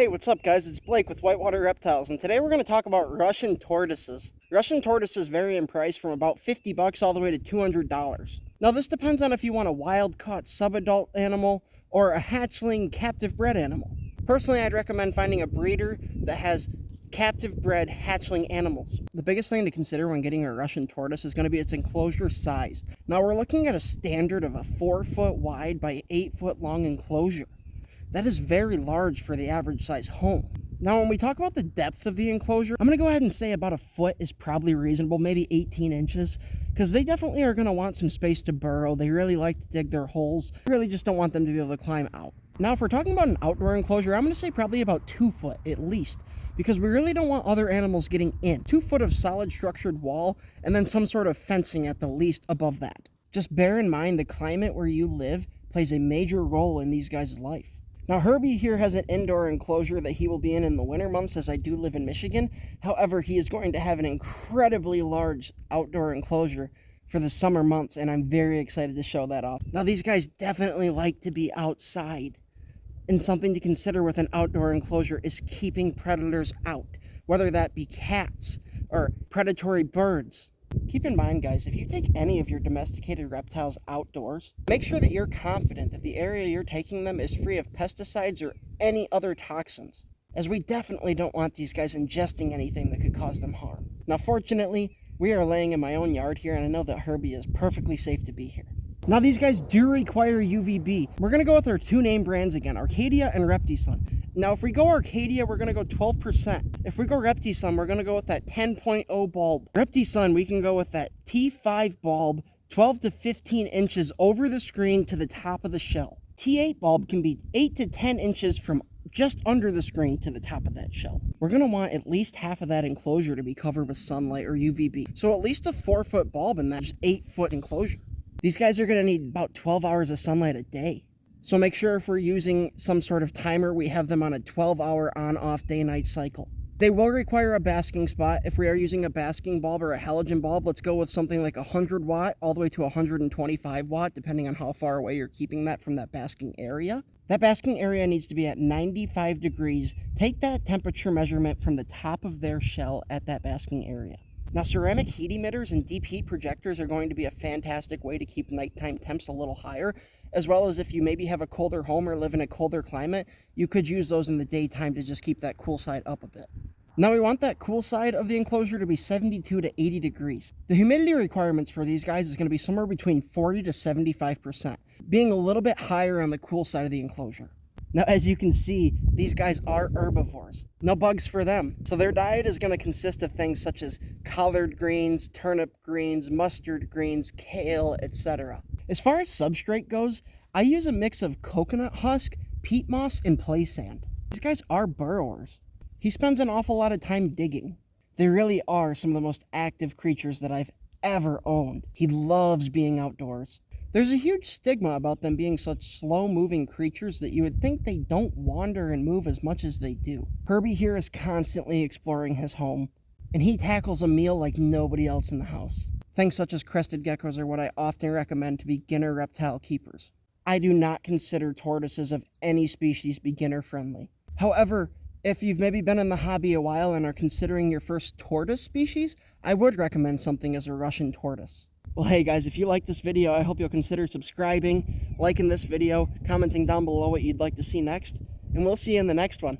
Hey, what's up guys? It's Blake with Whitewater Reptiles, and today we're going to talk about Russian tortoises. Russian tortoises vary in price from about $50 all the way to $200. Now this depends on if you want a wild-caught subadult animal or a hatchling captive bred animal. Personally, I'd recommend finding a breeder that has captive bred hatchling animals. The biggest thing to consider when getting a Russian tortoise is going to be its enclosure size. Now we're looking at a standard of a 4-foot wide by 8-foot long enclosure. That is very large for the average size home. Now, when we talk about the depth of the enclosure, I'm going to go ahead and say about a foot is probably reasonable, maybe 18 inches, because they definitely are going to want some space to burrow. They really like to dig their holes. You really just don't want them to be able to climb out. Now, if we're talking about an outdoor enclosure, I'm going to say probably about 2 foot at least, because we really don't want other animals getting in. 2 foot of solid structured wall, and then some sort of fencing at the least above that. Just bear in mind the climate where you live plays a major role in these guys' life. Now, Herbie here has an indoor enclosure that he will be in the winter months, as I do live in Michigan. However, he is going to have an incredibly large outdoor enclosure for the summer months, and I'm very excited to show that off. Now, these guys definitely like to be outside, and something to consider with an outdoor enclosure is keeping predators out, whether that be cats or predatory birds. Keep in mind, guys, if you take any of your domesticated reptiles outdoors, make sure that you're confident that the area you're taking them is free of pesticides or any other toxins, as we definitely don't want these guys ingesting anything that could cause them harm. Now, fortunately, we are laying in my own yard here, and I know that Herbie is perfectly safe to be here. Now, these guys do require UVB. We're going to go with our two name brands again, Arcadia and Reptisun. Now, if we go Arcadia, we're going to go 12%. If we go Reptisun, we're going to go with that 10.0 bulb. Reptisun, we can go with that T5 bulb, 12 to 15 inches over the screen to the top of the shell. T8 bulb can be 8 to 10 inches from just under the screen to the top of that shell. We're going to want at least half of that enclosure to be covered with sunlight or UVB. So at least a 4-foot bulb in that 8-foot enclosure. These guys are going to need about 12 hours of sunlight a day. So make sure if we're using some sort of timer, we have them on a 12-hour on-off day-night cycle. They will require a basking spot. If we are using a basking bulb or a halogen bulb, let's go with something like 100 watt all the way to 125 watt, depending on how far away you're keeping that from that basking area. That basking area needs to be at 95 degrees. Take that temperature measurement from the top of their shell at that basking area. Now, ceramic heat emitters and deep heat projectors are going to be a fantastic way to keep nighttime temps a little higher, as well as if you maybe have a colder home or live in a colder climate, you could use those in the daytime to just keep that cool side up a bit. Now, we want that cool side of the enclosure to be 72 to 80 degrees. The humidity requirements for these guys is going to be somewhere between 40 to 75%, being a little bit higher on the cool side of the enclosure. Now, as you can see, these guys are herbivores. No bugs for them. So their diet is going to consist of things such as collard greens, turnip greens, mustard greens, kale, etc. As far as substrate goes, I use a mix of coconut husk, peat moss, and play sand. These guys are burrowers. He spends an awful lot of time digging. They really are some of the most active creatures that I've ever owned. He loves being outdoors. There's a huge stigma about them being such slow-moving creatures that you would think they don't wander and move as much as they do. Herbie here is constantly exploring his home, and he tackles a meal like nobody else in the house. Things such as crested geckos are what I often recommend to beginner reptile keepers. I do not consider tortoises of any species beginner-friendly. However, if you've maybe been in the hobby a while and are considering your first tortoise species, I would recommend something as a Russian tortoise. Well, hey guys, if you like this video, I hope you'll consider subscribing, liking this video, commenting down below what you'd like to see next, and we'll see you in the next one.